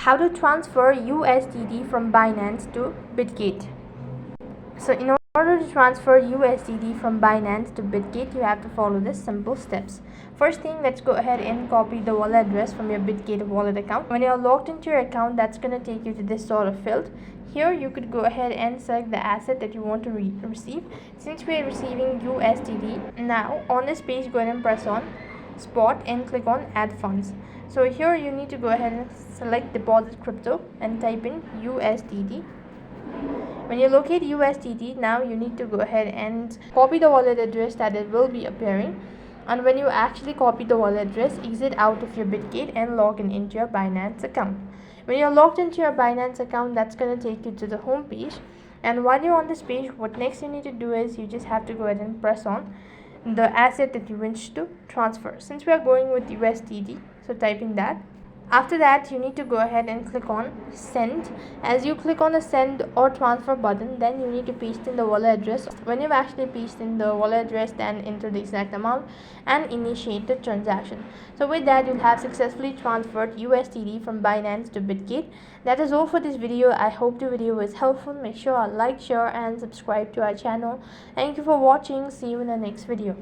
how to transfer USDT from Binance to Bitget. So in order to transfer USDT from Binance to Bitget, you have to follow this simple steps. First thing, let's go ahead and copy the wallet address from your Bitget wallet account. When you're logged into your account, that's going to take you to this sort of field. Here you could go ahead and select the asset that you want to receive. Since we are receiving USDT, now on this page, go ahead and press on spot and click on add funds. So here you need to go ahead and select deposit crypto and type in USDT. When you locate USDT, now you need to go ahead and copy the wallet address that it will be appearing. And when you actually copy the wallet address, exit out of your Bitget and log in into your Binance account. When you're logged into your Binance account, that's going to take you to the home page. And while you're on this page, what next you need to do is you just have to go ahead and press on the asset that you wish to transfer. Since we are going with USDT, so type in that. After that, you need to go ahead and click on send. As you click on the send or transfer button, then you need to paste in the wallet address. When you've actually pasted in the wallet address, then enter the exact amount and initiate the transaction. So with that, you'll have successfully transferred USDT from Binance to Bitget. That is all for this video. I hope the video was helpful. Make sure to like, share and subscribe to our channel. Thank you for watching. See you in the next video.